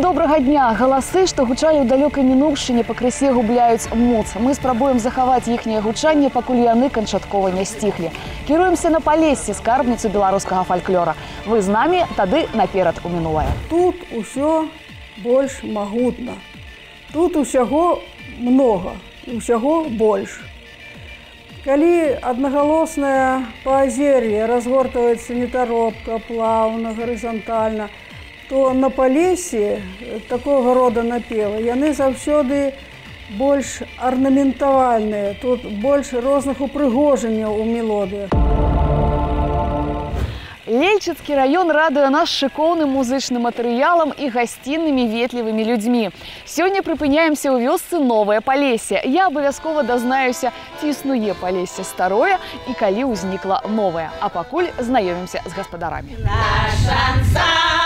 добрага дня! Галасы, што гучалі ў далёкай мінуўшчыне, пакрысе губляюць моц. Мы спрабуем захаваць іхняе гучанне, пакуль яны канчаткова не сціхлі. Кіруемся на Палессі, скарбніцу беларускага фальклора. Вы з намі, тады наперад у мінулае. Тут усё больш магутна. Тут усяго многа, усяго больш. Калі аднагалоснае паазер'е разгортваецца нетаропка, плаўна, гарызантальна, то на Палессі такога рода напевы яны заўсёды больш арнаментавальныя, тут больш розных упрыгожанняў у мелодыях. Лельчыцкі раён радуе нас шыкоўным музычным матэрыялам і гасціннымі ветлівымі людзьмі. Сёння прыпыняемся ў вёсцы Новае Палессе. Я абавязкова дазнаюся, ці існуе Палессе старое і калі ўзнікла новае. А пакуль знаёмімся з гаспадарамі. Наш ансамбль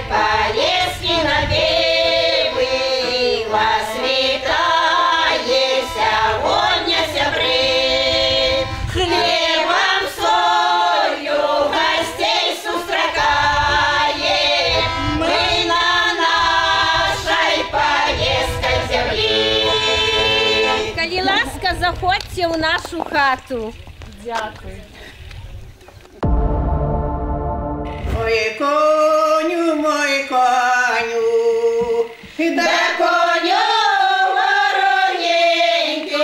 палескі напевы вас вітае сягоння, сябры. Хлебам солью гостей сустракае мы на нашай палескай зямлі. Калі ласка, заходзьце ў нашу хату. Дзякуй. Мой коню, да коню вороненький,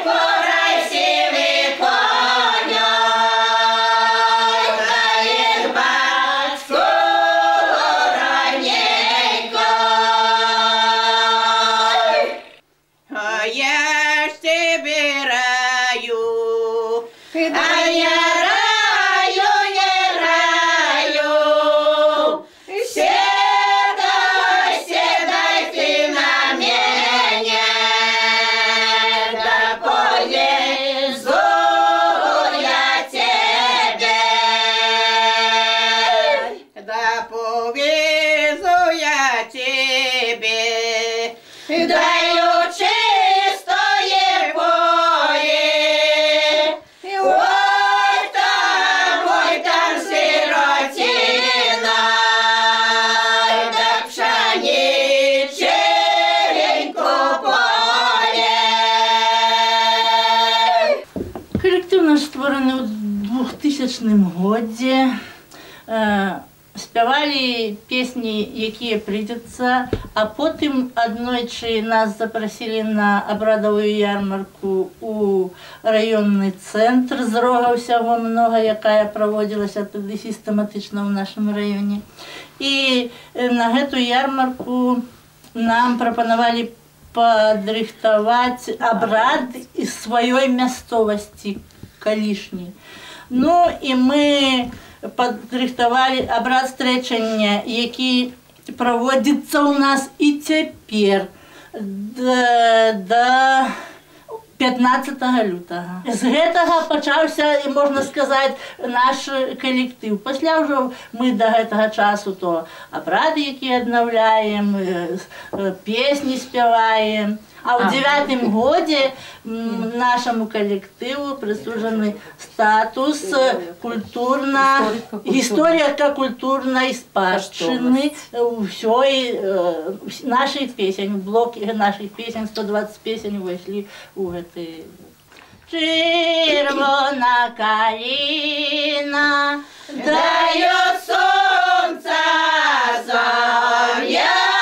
порай, сивый коня, дает батьку раненько. А я ж тебе раю, а я седай ты на меня, да повезу я тебе, да повезу я тебе, даю чистое поле. Ой там сиротина, да пшениченьку поле. Колектив наш створений у 2000 годзе. Спявалі песні, якія прыйдуцца, а потым аднойчы нас запрасілі на абрадавую ярмарку у раённы цэнтр з рога ўсяго многа, якая праводзілася тады сістэматычна ў нашым раёне. І на гэту ярмарку нам прапанавалі падрыхтаваць абрад з сваёй мясцовасці калішняй. Ну і мы падрыхтавалі абрад стрэчання, які праводзіцца ў нас і цяпер да 15 лютага. З гэтага пачаўся, можна сказаць, наш калектыў. Пасля ўжо мы да гэтага часу то абрады, якія аднаўляем, песні спяваем. А ў 9-м годзе нашаму калектыву прысуджаны статус гісторыка-культурнай спадчыны ўсёй нашай песень. Блок нашых песень, 120 песень увайшлі ў гэты. Чырвона каліна даёт сонца зямля.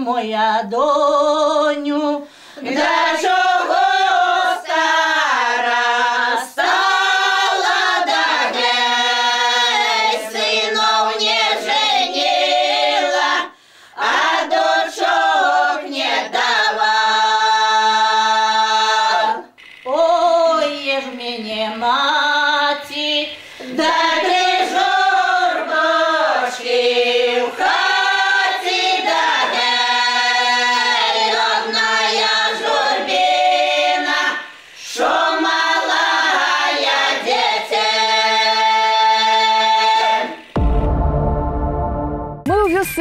Моя доню, да чого стара стала, да гей, синов не женила, а дочок не дала. Ой, є ж мені маті, да журбочки в хаті, да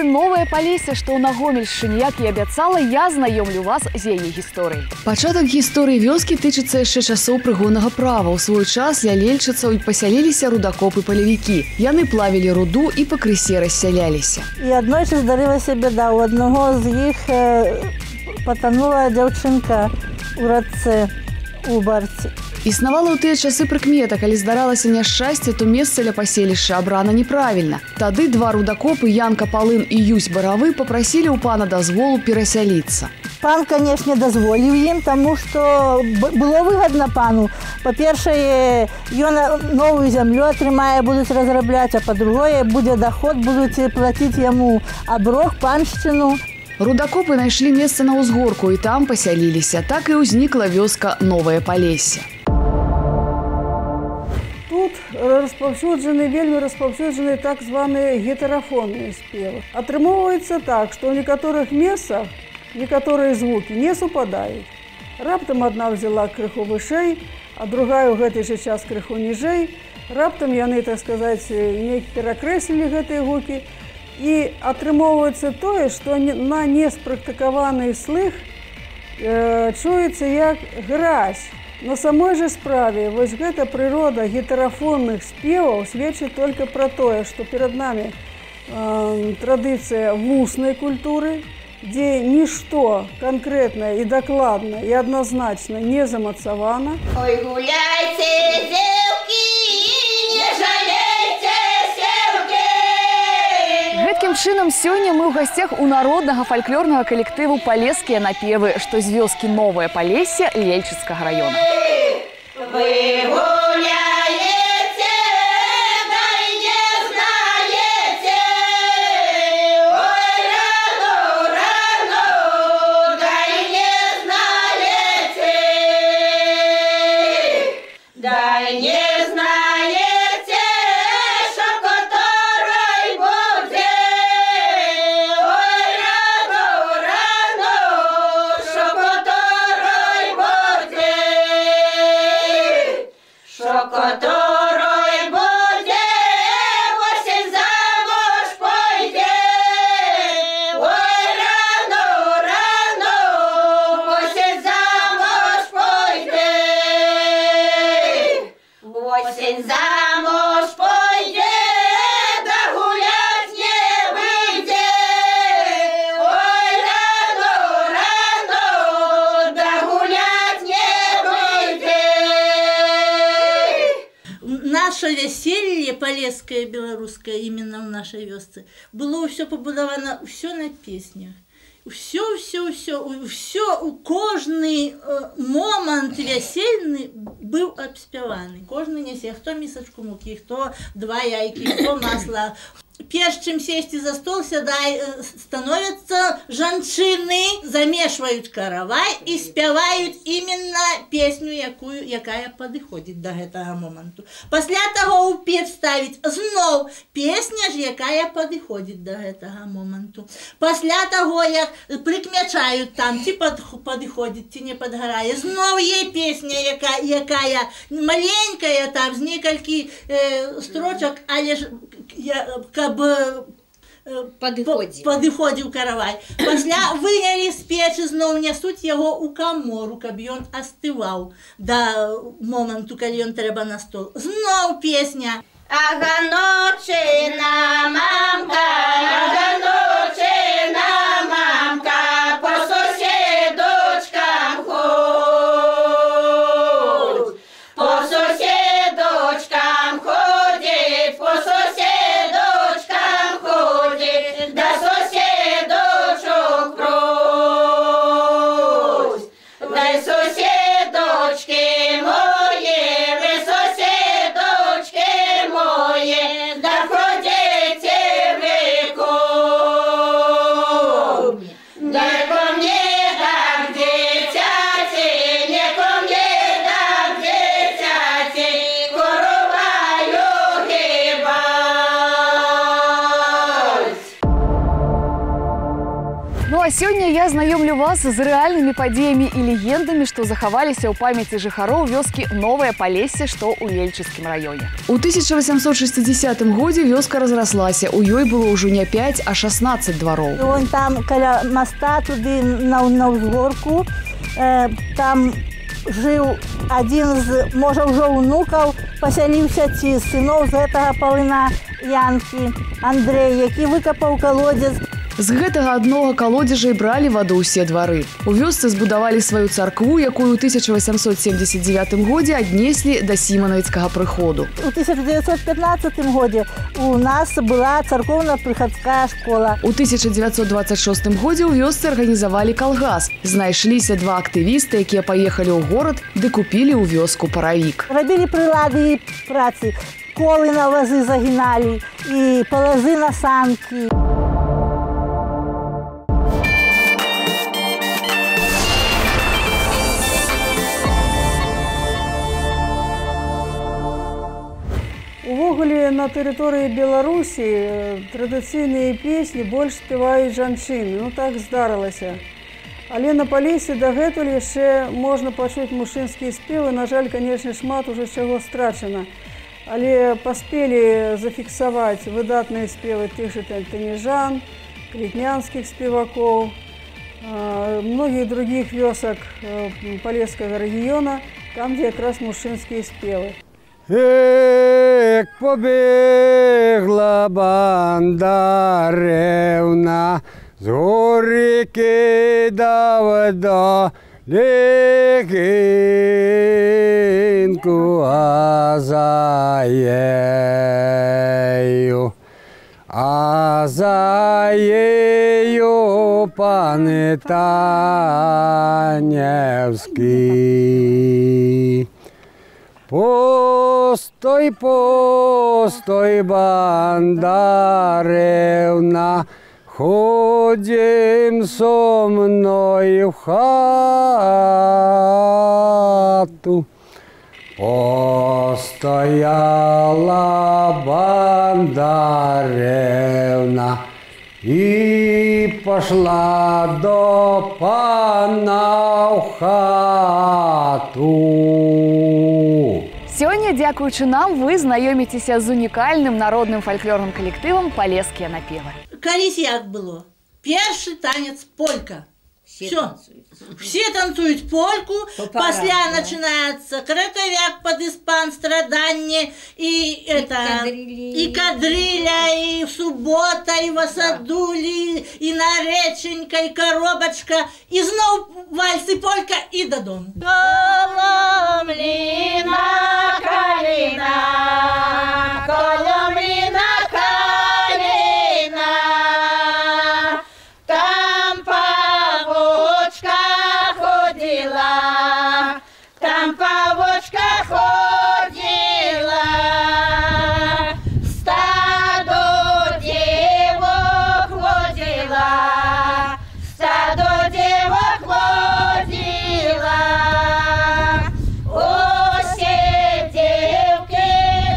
Новае Палессе, што ў Нагомельшчыне. Як і абяцала, я знаёмлю вас з яе гісторыяй. Пачатак гісторыі вёскі тычыцца яшчэ часоў прыгоннага права. У свой час ля лельчыцаў пасяліліся рудакопы-палевікі. Яны плавілі руду і пакрысе рассяляліся. І аднойчы здарылася бяда. У аднаго з іх патанула дзяўчынка у рацэ у барцы. Існавала ў тыя часы прыкмета, калі здаралася няшчасце, то месца ля паселішча абрана неправільна. Тады два рудакопы Янка Палын і Юсь Баравы папрасілі ў пана дазволу перасяліцца. Пан, канешне, дазволіў ім, таму што было выгадна пану. Па-першае, ён новую зямлю атрымае, будуць разрабляць, а па-другое, будзе даход, будуць плаціць яму аброк, паншчыну. Рудакопы знайшлі месца на ўзгорку і там пасяліліся. Так і ўзнікла вёска Новае Палессе. Тут вельмі распаўсюджаны так званыя гетэрафонныя спевы. Атрымоўваецца так, што ў некаторых месцах некаторыя звукі не супадаюць. Раптам адна взяла крыху вышэй, а другая ў гэты жа час крыху ніжэй. Раптам яны, так сказаць, неяк перакрэслілі гэтыя гукі. І атрымоўваецца тое, што на неспрактыкаваны слых чуецца як гразь. На самой жа справе вось гэта прырода гетэрафонных спеваў сведчыць толькі пра тое, што перад намі традыцыя вуснай культуры, дзе нішто канкрэтнае і дакладна і адназначна не замацавана. Ой, гуляйце, дзеўкі, не жалейце сеўкі! Гэткім чынам сёння мы ў гасцях у народнага фальклорнага калектыву «Палескія напевы», што з вёскі Новае Палессе Лельчыцкага раёна. Вы гуляете, да и не знаете, ой, рано, да и не знаете, да и не знаете, что которой будет, ой, рано, что которой будет. Которой буде, осень замуж пойде. Ой, рано, осень замуж пойде. Осень замуж пойде, да гулять не выйде. Ой, рано, да гулять не выйде. Наше вяселле палескае беларускае именно в нашай вёсцы было ўсё пабудавана ўсё на песнях. Усё у кожны момант вясельны быў абспяваны. Кожны нясе, хто місачку мукі, хто два яйкі, хто масла. Перш чым сесці за стол, становяцца жанчыны, замешваюць каравай і спяваюць именно песню, якая падыходзіць да гэтага моманту. Пасля таго ў печ ставіць зноў песня ж, якая падыходзіць да гэтага моманту. Пасля таго, як прыкмячаюць там, ці падыходзіць, ці не падгарае, зноў є песня, якая маленькая, там, з некалькі строчак, але ж каб падыходзіў каравай. Пасля вынялі з печы, зноў нясуць яго ў камору, каб ён астываў да моманту, калі ён трэба на стол. Зноў песня. Аганочина мамка, по соседочкам ходь, по соседочкам ходить, по соседочкам ходить, да соседочок прось, дай соседочки мої, ви соседочки мої, да ходите ви а сёння я знакомлю вас з рэальнымі падзеямі і легендамі, што захаваліся ў памяці жыхароў вёскі Новае Палессе, што ў Ельчыцкім раёне. У 1860 годзе вёска разраслася. У ёй было ўжо не 5, а 16 двароў. Вон там каля моста туды на ўзгорку, там жыў адзін з, можа, ўжо ўнукаў, пасяліўся ці сыноў з гэтага палына Янкі, Андрэй, які выкапаў калодзец. З гэтага аднога калодзежа і бралі ваду ўсе двары. У вёсцы збудавалі сваю царкву, якую ў 1879 годзе аднеслі да сіманавіцкага прыходу. У 1915 годзе у нас была царкоўна-прыхадская школа. У 1926 годзе ў вёсцы арганізавалі калгас. Знайшліся два актывісты, якія паехалі ў горад ды купілі ў вёску паравік. Рабілі прылады працы, колы на вазы загіналі і палазы на санкі. Увогуле на тэрыторыі Беларусі традыцыйныя песні больш спяваюць жанчыны. Ну так здарылася. Але на Палесе дагэтуль яшчэ можна пачуць мужчынскія спевы. На жаль, канешне, шмат ужо чаго страчана. Але паспелі зафіксаваць выдатныя спевы тых жа танежан, літнянскіх спевакоў, многіх другіх вёсак Палескага рэгіёна, там, дзе якраз мужчынскія спевы. Як побігла банда ревна, з гори кидав до легінку, а за єю пане Таневський. Постой, постой, банда ревна, ходім со мною в хату. Постояла банда ревна і пошла до пана в хату. Сёння, дзякуючы нам, вы знаёміцеся з унікальным народным фальклорным калектывам «Палескія напевы». Калісь як было? Першы танец полька. Все танцуют польку, после начинается краковяк под испан, страдание, и кадриля, и суббота, и васадули, и нареченька, и коробочка, и снова вальс и полька, и до дома. Коломлина, калина, коломлина, калина, там павочка ходила, там павочка ходила, стадо девок водила, стадо девок водила. Усе девки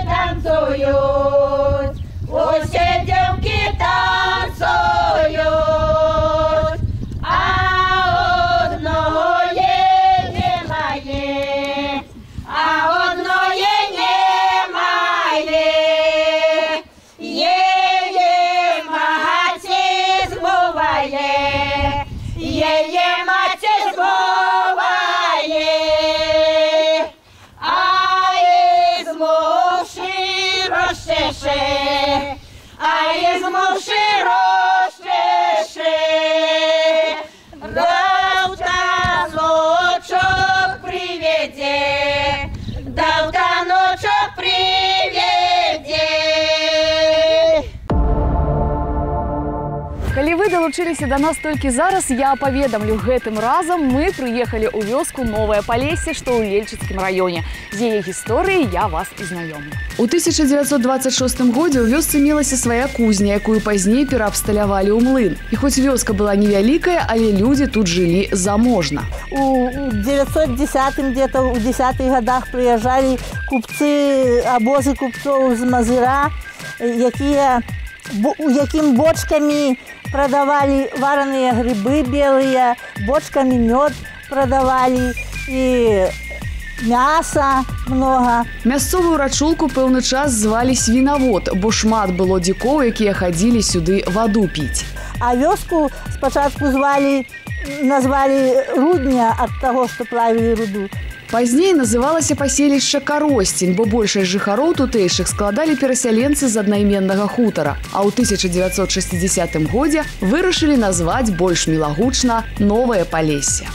танцуют, усе девки танцуют, а одної немає, а одної немає. Її маті змоває, її маті змоває, а із мовши розчеше, а із мовши розчеше. Дав таночок приведе, дав таночок приведе. Калі вы далучыліся да нас толькі зараз, я паведамлю, гэтым разам мы прыехалі ў вёску Новае Палессе, што ў Ельчыцкім раёне. З яе гісторыяй я вас і знаёмлю. У 1926 годзе ў вёсцы мелася свая кузня, якую пазней пераабсталявалі ў млын. І хоць вёска была невялікая, але людзі тут жылі заможна. У 910-м, где-то у 10-х годах прыязджалі купцы, абозы купцоў з Мазыра, якія у якім бочкамі продавали вареные грибы белые, бочками мед продавали и мяса много. Мясцовую рачулку пэўны час звалі свінавод, бо шмат было дзікоў, якія хадзілі сюды ваду піць. А вёску спочатку назвали Рудня от того, что плавили руду. Пазней называлася паселішча Каросцін, бо большасць жыхароў тутэйшых складалі перасяленцы з аднайменнага хутара. А ў 1960 годзе вырашылі назваць больш мілагучна Новае Палессе.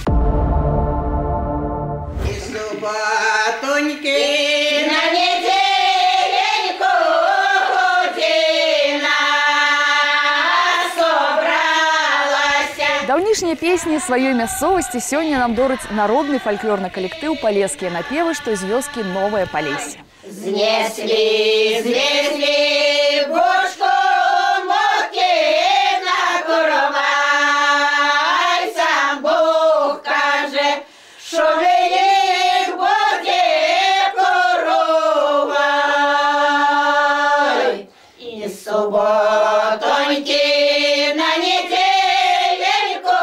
Даўнішнія песні сваёй мясцовасці сёння нам дорыць народны фальклорны калектыў «Палескія напевы», што з вёскі Новае Палессе. Знесли бочку муки на коровай, сам Бог каже, що їх буде коровай. І суботоньки на неділеньку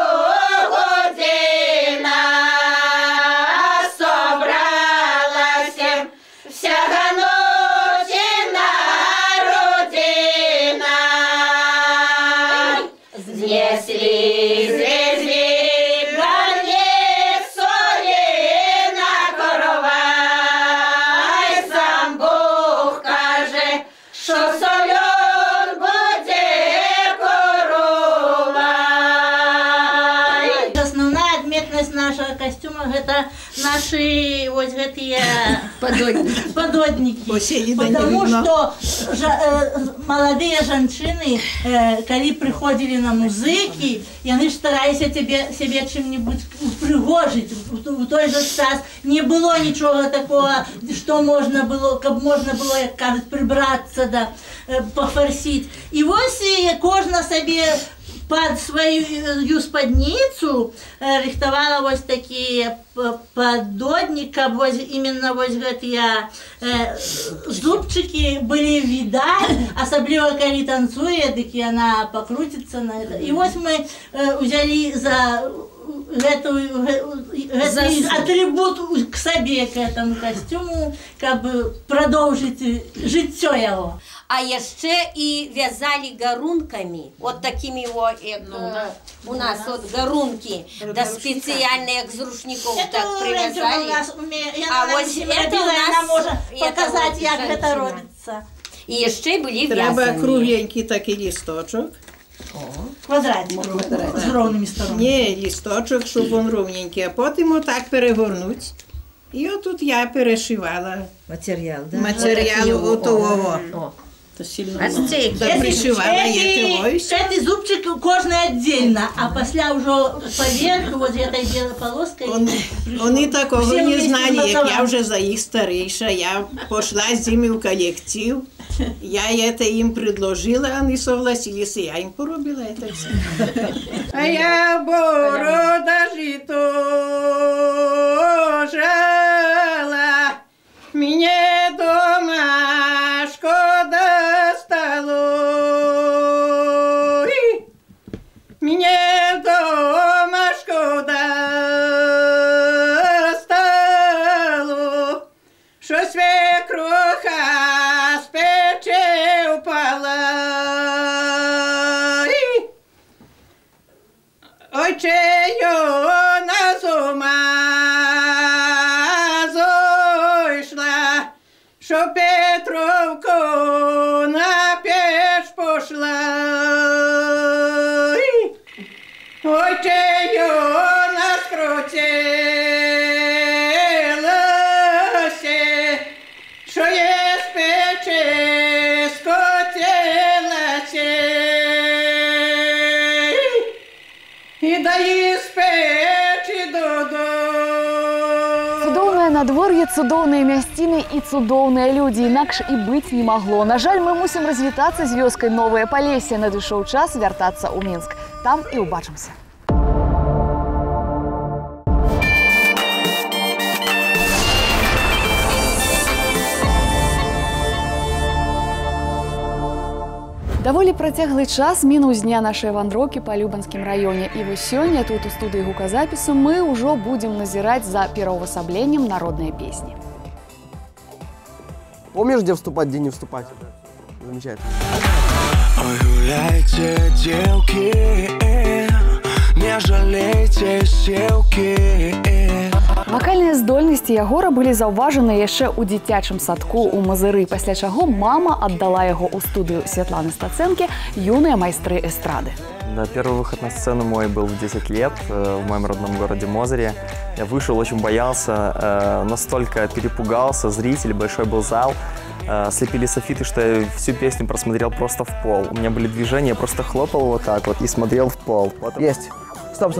година собралася вся ганочина родина. Знесли ганець солі на коровай, сам Бог каже, що сольон буде коровай. Основная отметность нашего костюма – это наши вот гэтые пододники. Потому что молодые женщины, когда приходили на музыки, они старались себе чем-нибудь пригожить. В той же час не было ничего такого, что можно было, как можно было, как кажуть, прибраться, да, пофорсить. И вот кожна себе под свою спадницу рихтовала вот такие пододника, вот именно вот гэтыя зубчики были видать, особливо когда танцует, и она покрутится на это. И вот мы взяли за атрибут к себе, к этому костюму, как бы продолжить життя его. А яшчэ і вязали гарунками, вот такими вот, у нас вот гарунки, да специально як з рушников так привязали. А вот это у нас может показать, як это робится. І яшчэ были Треба вязані. кругленький такий листочок. Квадратик з ровними сторонами. Ні, листочок, щоб він ровненький, а потім отак перегорнути. І отут я перешивала Матеріал, да? матеріал отого. А це які? Да, пришивала Эти зубчики кожный отдельно, а после уже поверх вот этой белой полоской. Вони такого не знали, як я вже за їх старіша. Я пішла з ними в колектив, я це їм предложила, вони согласилися, я їм поробила це все. А я борода жито жала, мені дома шкода стало. Мне дома шкода стало, що свекруха з печі впала. Ойче на зума зойшла, що Петровку на печ пошла. Ойче на скрутилася, що є з печі скотилася. І дає з печі додому. Цудоўнае надвор'е, цудоўныя мясціны і цудоўныя людзі. Інакш і быць не магло. На жаль, мы мусім развітацца з вёскай Новае Палессе. Надышоў час вяртацца ў Мінск. Там і ўбачымся. Даволі працяглы час мінуў з дня нашай вандроўкі па Любанскім раёне. І вось сёння тут у студыі гуказапісу мы ўжо будзем назіраць за пераўвасабленнем народнай песні. Помнишь, где вступать, где не вступать? Замечательно. Ой, гуляйте, девки, не жалейте силки. Вакальныя здольнасці Ягора былі заўважаны яшчэ ў дзіцячым садку ў Мазыры, пасля чаго мама аддала яго ў студыю Святланы Стаценкі «Юные майстры эстрады». Да, первый выход на сцену мой был в 10 лет в моем родном городе Мозыре. Я вышел, очень боялся, настолько перепугался, зритель, большой был зал. Слепили софиты, что я всю песню просмотрел просто в пол. У меня были движения, я просто хлопал вот так вот и смотрел в пол. Есть. Стоп.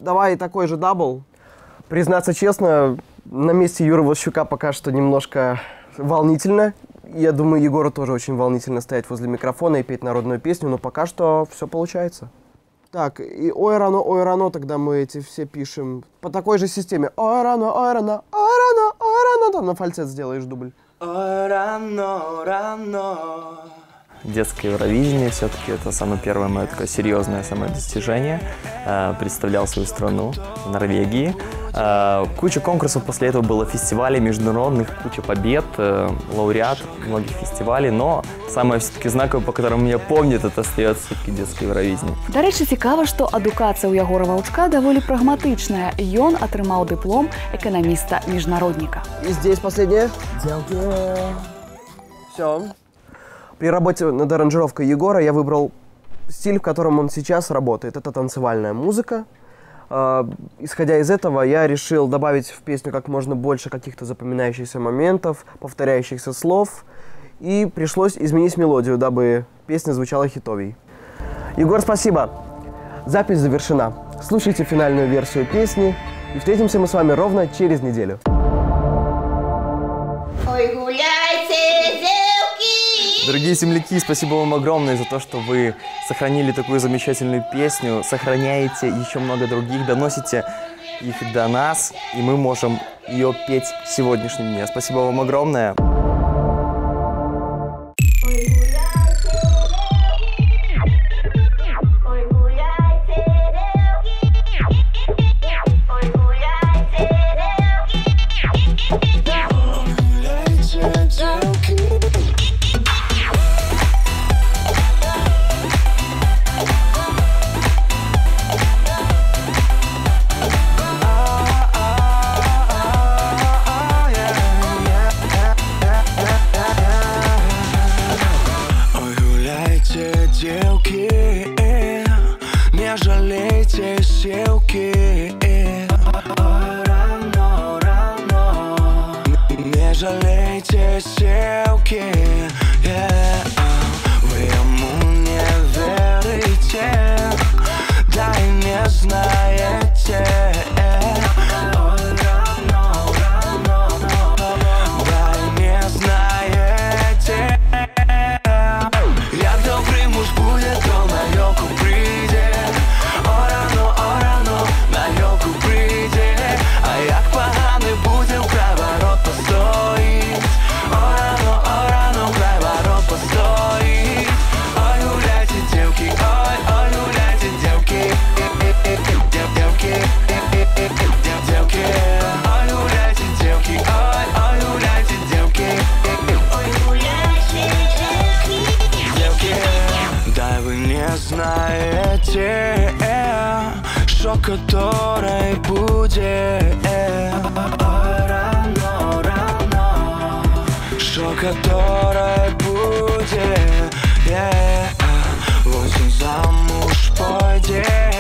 Давай такой же дабл. Признаться честно, на месте Юры Волощука пока что немножко волнительно. Я думаю, Егору тоже очень волнительно стоять возле микрофона и петь народную песню, но пока что все получается. Так, и ой рано, тогда мы эти все пишем по такой же системе. Ой рано, там на фальцет сделаешь дубль. Ой, рано. Детское Евровидение все-таки это самое первое мое такое серьезное самое достижение. Представлял свою страну в Норвегии. Куча конкурсов после этого было, фестивалей международных, куча побед, лауреат многих фестивалей, но самое все-таки знаковое, по которому меня помнят, это остается все-таки детское Евровидение. Да рэчы, цікава, што адукацыя ў Ягора Ваўчка даволі прагматычная. Ён атрымаў дыплом эканаміста-міжнародніка. И здесь последнее. Все. При работе над аранжировкой Егора я выбрал стиль, в котором он сейчас работает. Это танцевальная музыка. Исходя из этого, я решил добавить в песню как можно больше каких-то запоминающихся моментов, повторяющихся слов. И пришлось изменить мелодию, дабы песня звучала хитовей. Егор, спасибо. Запись завершена. Слушайте финальную версию песни. И встретимся мы с вами ровно через неделю. Ой, гуляйте, девки! Дорогие земляки, спасибо вам огромное за то, что вы сохранили такую замечательную песню, сохраняете еще много других, доносите их до нас, и мы можем ее петь в сегодняшнем дне. Спасибо вам огромное. Не жалейте силки. Не жалейте силки. Вы ему не верите, да и не знаете. Да и не знаете. Як добрий муж буде, то на йоку прийде. О рано, на йоку прийде. А як поганий буде, край ворот постоїть. О рано, край ворот постоїть. Ой, гуляйте, девки, ой, гуляйте, девки. Девки. Ой, гуляйте, девки, ой, гуляйте, девки. Ой, гуляйте, девки. Да вы не знаете, что которой будет. Что которой будет. Осень замуж пойдет.